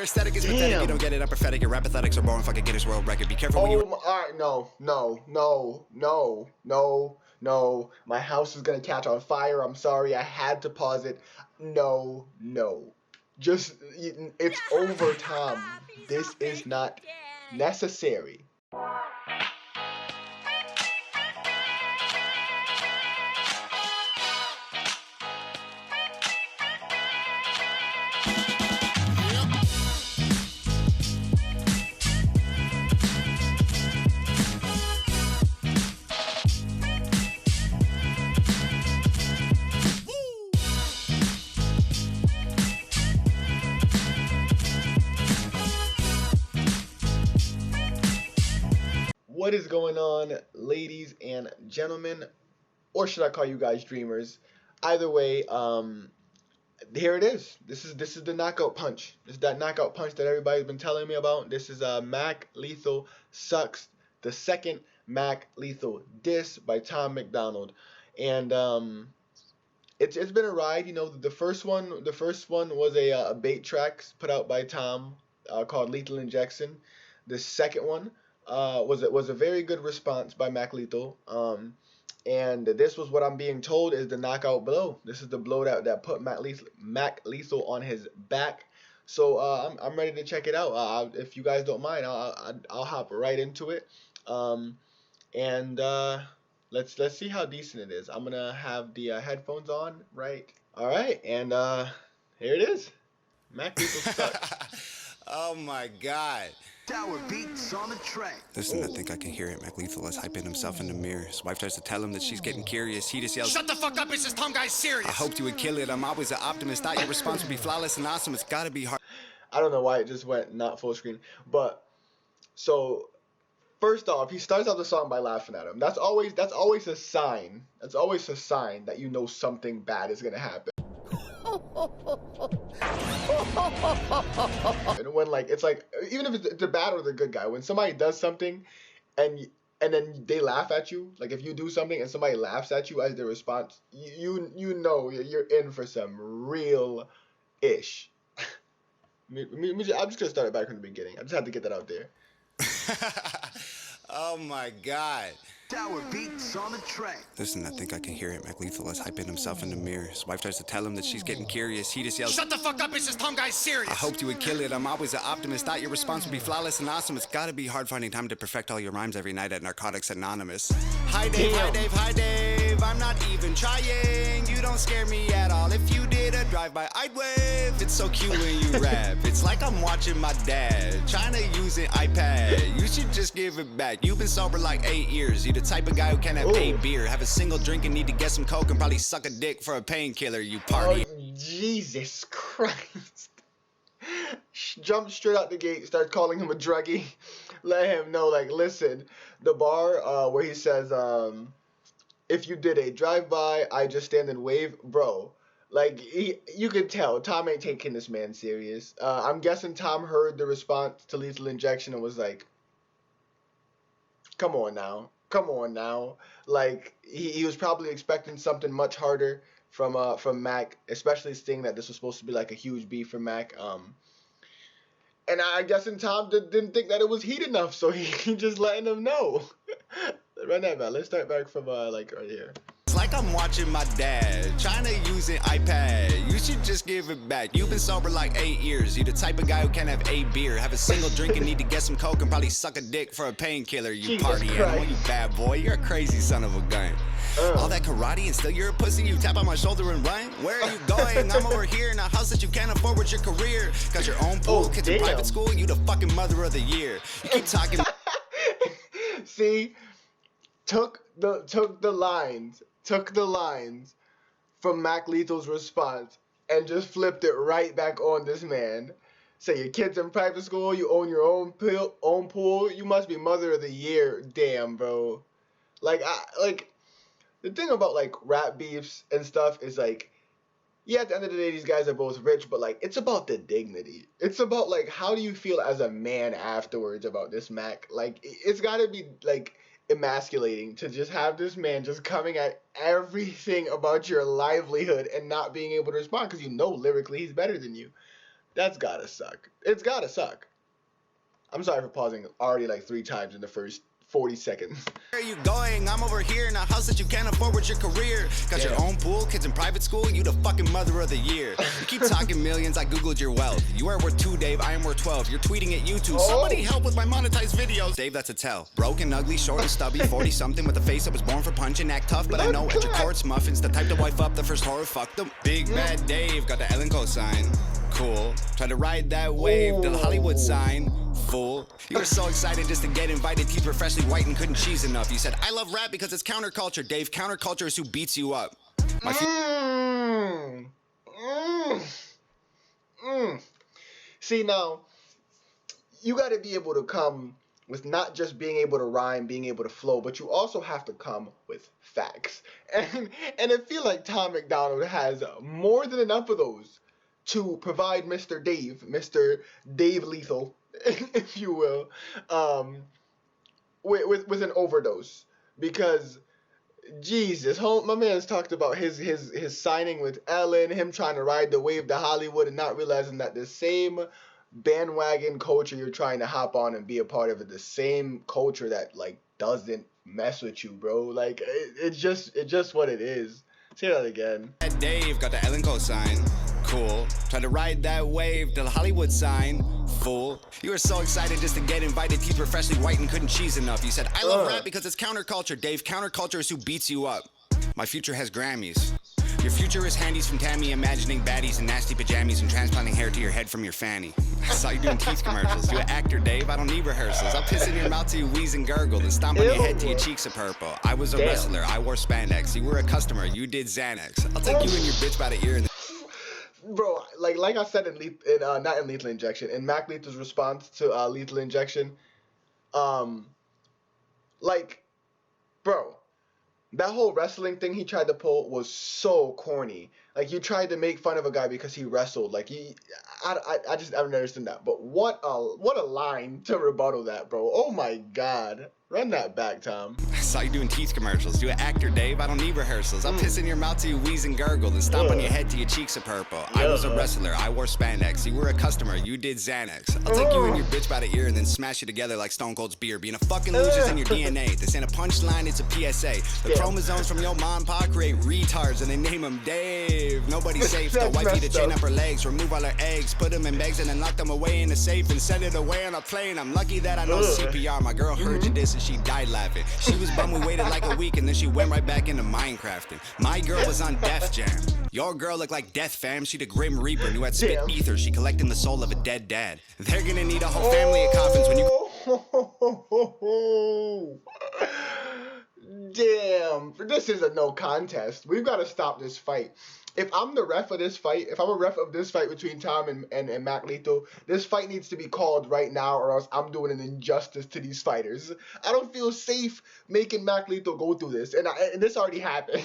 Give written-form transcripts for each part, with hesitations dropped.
Your aesthetic is pathetic, you don't get it, I'm prophetic. Your rap pathetics are boring, fucking Guinness World Record. Be careful when you... Alright, no. My house is gonna catch on fire. I'm sorry, I had to pause it. No. Just, it's over, Tom. This is not necessary. What is going on, ladies and gentlemen, or should I call you guys dreamers? Either way, here it is. This is the knockout punch. This is that knockout punch that everybody's been telling me about. This is Mac Lethal Sucks, the second Mac Lethal diss by Tom Macdonald, and it's been a ride. You know, the first one was a bait track put out by Tom called Lethal Injection. The second one was a very good response by Mac Lethal. And this was what I'm being told is the knockout blow. This is the blow that put Mac Lethal on his back. So I'm ready to check it out. If you guys don't mind, I'll hop right into it. Let's see how decent it is. I'm gonna have the headphones on, right? All right, and here it is. Mac Lethal Sucks. Oh my God. Tower beats on the track. Listen, I think I can hear it. Mac Lethal is hyping himself in the mirror. His wife tries to tell him that she's getting curious. He just yells, "Shut the fuck up, it's this Tom guy's serious." I hoped you would kill it. I'm always an optimist. Thought your response would be flawless and awesome. It's gotta be hard. I don't know why it just went not full screen. But so first off, he starts out the song by laughing at him. That's always a sign. That's always a sign that you know something bad is gonna happen. And when it's like, even if it's the bad or the good guy, when somebody does something and then they laugh at you, like if you do something and somebody laughs at you as their response, you know you're in for some real ish. I'm just gonna start it back from the beginning. I just had to get that out there. Oh my God. Tower beats on the track. Listen, I think I can hear it. Mac Lethal is hyping himself in the mirror. His wife tries to tell him that she's getting curious. He just yells, "Shut the fuck up, it's this Tom guy's serious." I hoped you would kill it. I'm always an optimist. Thought your response would be flawless and awesome. It's gotta be hard finding time to perfect all your rhymes every night at Narcotics Anonymous. Hi Dave, hi Dave, hi Dave. I'm not even trying. You don't scare me at all. If you did a drive-by, I'd wave. It's so cute when you rap. It's like I'm watching my dad trying to use an iPad. You should just give it back. You've been sober like 8 years. You the type of guy who can't have 8 beer, have a single drink and need to get some coke and probably suck a dick for a painkiller. You party. Oh, Jesus Christ. Jump straight out the gate, start calling him a druggie. Let him know, like, listen, the bar where he says, if you did a drive-by, I just stand and wave. Bro, like, you could tell Tom ain't taking this man serious. I'm guessing Tom heard the response to Lethal Injection and was like, come on now. Like, he was probably expecting something much harder from Mac, especially seeing that this was supposed to be like a huge beef for Mac. And I guess Tom didn't think that it was heat enough, so he just letting him know. Run that back. Let's start back from like right here. It's like I'm watching my dad trying to use an iPad. You should just give it back. You've been sober like 8 years. You the type of guy who can't have 8 beer, have a single drink and need to get some coke and probably suck a dick for a painkiller. You party animal, you bad boy. You're a crazy son of a gun. All that karate and still you're a pussy. You tap on my shoulder and run. Where are you going? I'm over here in a house that you can't afford with your career. Got your own pool, kids in private school. You the fucking mother of the year. You keep talking. See, took the lines from Mac Lethal's response and just flipped it right back on this man. Say your kid's in private school, you own your own pool, you must be mother of the year. Damn, bro. Like the thing about like rap beefs and stuff is like, yeah, at the end of the day, these guys are both rich, but like it's about the dignity. It's about like how do you feel as a man afterwards about this Mac? Like it's gotta be like emasculating to just have this man just coming at everything about your livelihood and not being able to respond because you know lyrically he's better than you. That's gotta suck. It's gotta suck. I'm sorry for pausing already like 3 times in the first 40 seconds. Where are you going? I'm over here in a house that you can't afford with your career. Got your own pool, kids in private school, you the fucking mother of the year. You keep talking millions, I googled your wealth. You are worth 2, Dave, I am worth 12. You're tweeting at YouTube, somebody help with my monetized videos. Dave, that's a tell. Broken, ugly, short and stubby, 40-something with a face that was born for punching, act tough. But I know at your courts, muffins, the type to wife up the first horror, fuck them. Big bad Dave, got the Ellen cosign. Cool. Try to ride that wave to the Hollywood sign. Fool. You were so excited just to get invited. Teeth were freshly white and couldn't cheese enough. You said, I love rap because it's counterculture. Dave, counterculture is who beats you up. See, now, you got to be able to come with not just being able to rhyme, being able to flow, but you also have to come with facts. And I feel like Tom Macdonald has more than enough of those to provide Mr. Dave Lethal, if you will, with an overdose. Because, Jesus, my man's talked about his signing with Ellen, him trying to ride the wave to Hollywood and not realizing that the same bandwagon culture you're trying to hop on and be a part of it, the same culture that, like, doesn't mess with you, bro. Like, it's just what it is. Say that again. Dave got the Ellen cosign. Cool. Try to ride that wave to the Hollywood sign. Fool. You were so excited just to get invited. Teeth were freshly white and couldn't cheese enough. You said, I love rap because it's counterculture. Dave, counterculture is who beats you up. My future has Grammys. Your future is handies from Tammy, imagining baddies in nasty pajamas and transplanting hair to your head from your fanny. I saw you doing teeth commercials. You an actor, Dave. I don't need rehearsals. I'll piss in your mouth till you wheeze and gurgle, then stomp on your head till your cheeks are purple. I was a wrestler. I wore spandex. You were a customer. You did Xanax. I'll take you and your bitch by the ear and Bro, like I said not in Lethal Injection, in Mac Lethal's response to Lethal Injection, like, bro, that whole wrestling thing he tried to pull was so corny. Like, you tried to make fun of a guy because he wrestled. Like, I just don't understand that. But what a line to rebuttal that, bro. Oh my God. Run that back, Tom. I saw you doing teeth commercials. You an actor, Dave. I don't need rehearsals. I'll piss in your mouth till you wheeze and gurgle, then stomp on your head till your cheeks are purple. I was a wrestler. I wore spandex. You were a customer. You did Xanax. I'll take you and your bitch by the ear and then smash you together like Stone Cold's beer. Being a fucking loser's in your DNA. This ain't a punchline, it's a PSA. The chromosomes from your mom and pop create retards and they name them Dave. Nobody's safe. The wifey to chain up her legs, remove all her eggs, put them in bags and then lock them away in a safe and send it away on a plane. I'm lucky that I know CPR. My girl heard you this and she died laughing. She was bummed we waited like a week and then she went right back into Minecrafting. My girl was on Def Jam. Your girl looked like Death Fam. She the Grim Reaper, knew I'd spit ether. She collecting the soul of a dead dad. They're gonna need a whole family of coffins when you... Damn, this is a no contest. We've got to stop this fight. If I'm the ref of this fight, if I'm a ref of this fight between Tom and Mac Lethal, this fight needs to be called right now or else I'm doing an injustice to these fighters. I don't feel safe making Mac Lethal go through this, and this already happened.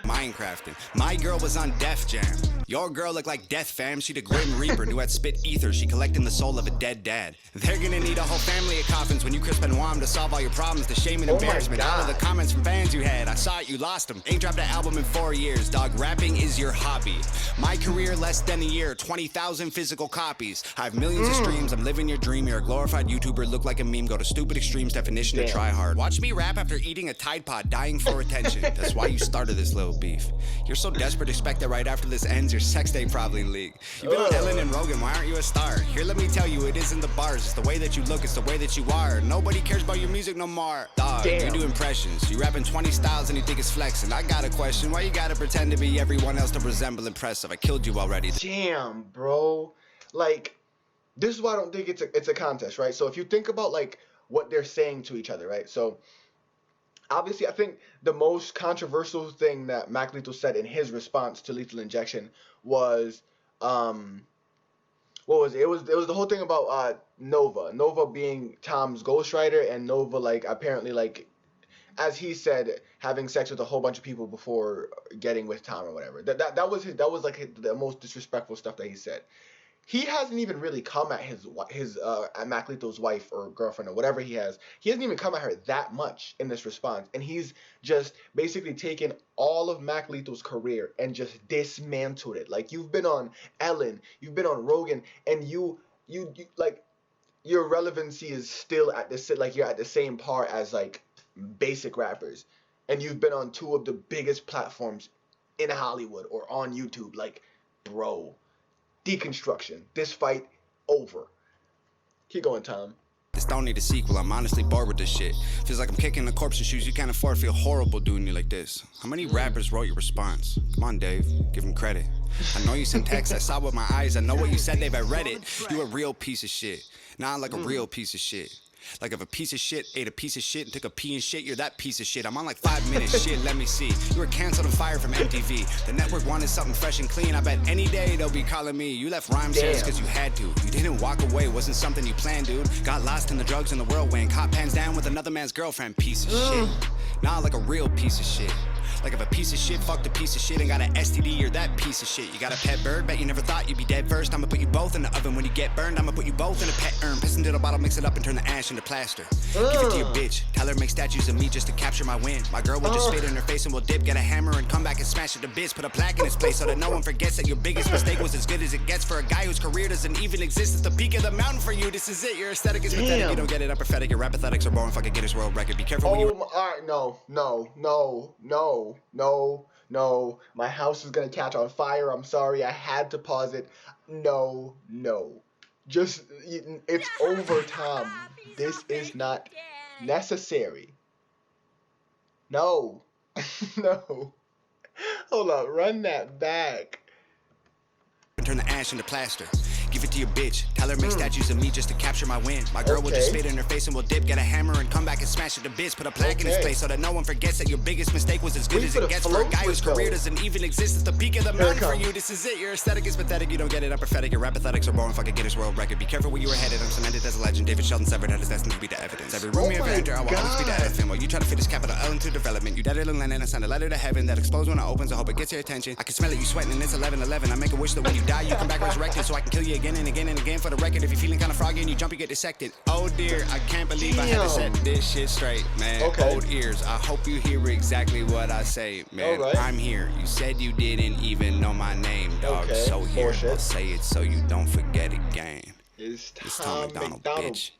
Minecrafting. My girl was on Def Jam. Your girl looked like Death Fam. She the Grim Reaper, knew I'd spit ether. She collecting the soul of a dead dad. They're gonna need a whole family of coffins when you crisp and warm to solve all your problems. The shame and embarrassment. All of the comments from fans you had. I saw it, you lost them. Ain't dropped an album in 4 years, dog. Rapping is your hobby. My career less than a year. 20,000 physical copies. I have millions of streams. I'm living your dream. You're a glorified YouTuber. Look like a meme. Go to stupid extremes. Definition to try hard. Watch me rap after eating a Tide Pod, dying for attention. That's why you started this little beef. You're so desperate, expect that right after this ends, your sex tape probably leak. You've been on Ellen and Rogan, why aren't you a star? Here, let me tell you, it isn't the bars, it's the way that you look, it's the way that you are. Nobody cares about your music no more. Dog, you do impressions, you rapping 20 styles and you think it's flexing. I got a question, why you gotta pretend to be everyone else to resemble impressive? I killed you already. Damn, bro. Like, this is why I don't think it's a contest, right? So if you think about, like, what they're saying to each other, right? So obviously, I think the most controversial thing that Mac Lethal said in his response to Lethal Injection was, what was it? It was the whole thing about Nova being Tom's ghostwriter, and Nova, like, apparently, like, as he said, having sex with a whole bunch of people before getting with Tom or whatever. That was like the most disrespectful stuff that he said. he hasn't even really come at at Mac Lethal's wife or girlfriend or whatever he has. He hasn't even come at her that much in this response, and he's just basically taken all of Mac Lethal's career and just dismantled it. Like, you've been on Ellen, you've been on Rogan, and you like, your relevancy is still at you're at the same par as like basic rappers, and you've been on two of the biggest platforms in Hollywood or on YouTube. Like, bro, deconstruction. This fight over. Keep going, Tom. This don't need a sequel, I'm honestly bored with this shit. Feels like I'm kicking the corpse in shoes you can't afford. Feel horrible doing you like this. How many rappers wrote your response? Come on, Dave, give him credit. I know you sent texts, I saw with my eyes. I know what you said, Dave, I read it. You a real piece of shit. Nah, like a real piece of shit. Like if a piece of shit ate a piece of shit and took a pee and shit, you're that piece of shit. I'm on like 5 minutes, shit, let me see. You were canceled and fired from MTV. The network wanted something fresh and clean. I bet any day they'll be calling me. You left rhyme shares cause you had to. You didn't walk away, wasn't something you planned, dude. Got lost in the drugs and the whirlwind. Caught pants down with another man's girlfriend, piece of shit. Nah, like a real piece of shit. Like if a piece of shit fucked a piece of shit and got an STD, you're that piece of shit. You got a pet bird, bet you never thought you'd be dead first. I'ma put you both in the oven when you get burned. I'ma put you both in a pet urn. Piss into the bottle, mix it up and turn the ash into plaster. Give it to your bitch, tell her make statues of me just to capture my win. My girl will just spit in her face and we'll dip. Get a hammer and come back and smash it to bits. Put a plaque in its place so that no one forgets that your biggest mistake was as good as it gets for a guy whose career doesn't even exist. It's the peak of the mountain for you, this is it. Your aesthetic is pathetic, you don't get it, I'm pathetic. Your rap aesthetics are boring, fucking Guinness World Record. Be careful when you... Alright, no. My house is gonna catch on fire. I'm sorry, I had to pause it. No. Just, it's over, Tom. This is not necessary. No. No. Hold on, run that back. Turn the ash into plaster. Give it to your bitch, tell her make statues of me just to capture my win. My girl will just spit in her face and we'll dip. Get a hammer and come back and smash it to bits. Put a plaque in its place so that no one forgets that your biggest mistake was as good as it gets for a guy whose career doesn't even exist. It's the peak of the mountain for you, this is it. Your aesthetic is pathetic, you don't get it, I'm pathetic. Your rap aesthetics are boring, fucking Guinness World Record. Be careful where you were headed, I'm cemented as a legend. David Sheldon severed head is destined to be the evidence. Every room you ever enter, I will always be the elephant. While you try to fit this capital L into development. You dead it in London, I send a letter to heaven that explodes when it opens. I hope it gets your attention. I can smell it, you sweating and it's 11:11. I make a wish that when you die, you come back resurrected so I can kill you again and again and again. For the record, if you're feeling kind of froggy and you jump, you get dissected. Oh dear, I can't believe I had to set this shit straight, man. Old ears, I hope you hear exactly what I say, man. I'm here. You said you didn't even know my name, dog. So here, I'll say it so you don't forget again. It's Tom Macdonald, bitch.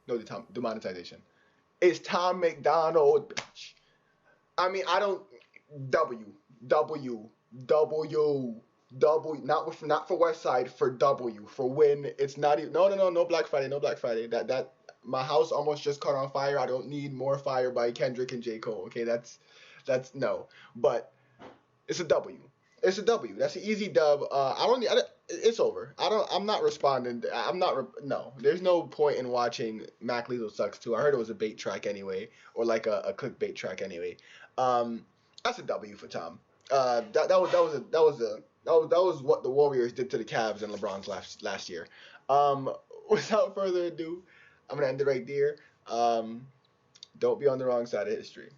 No, the monetization. It's Tom Macdonald, bitch. I mean, I don't... W, not for West Side, for W, for win. It's not even, no Black Friday, that my house almost just caught on fire. I don't need more fire by Kendrick and J. Cole. Okay, that's no, but it's a W. It's a W. That's an easy dub. It's over. I'm not responding. No. There's no point in watching Mac Lethal Sucks 2. I heard it was a bait track anyway, or like a clickbait track anyway. That's a W for Tom. That was what the Warriors did to the Cavs and LeBron's last year. Without further ado, I'm gonna end it right there. Don't be on the wrong side of history.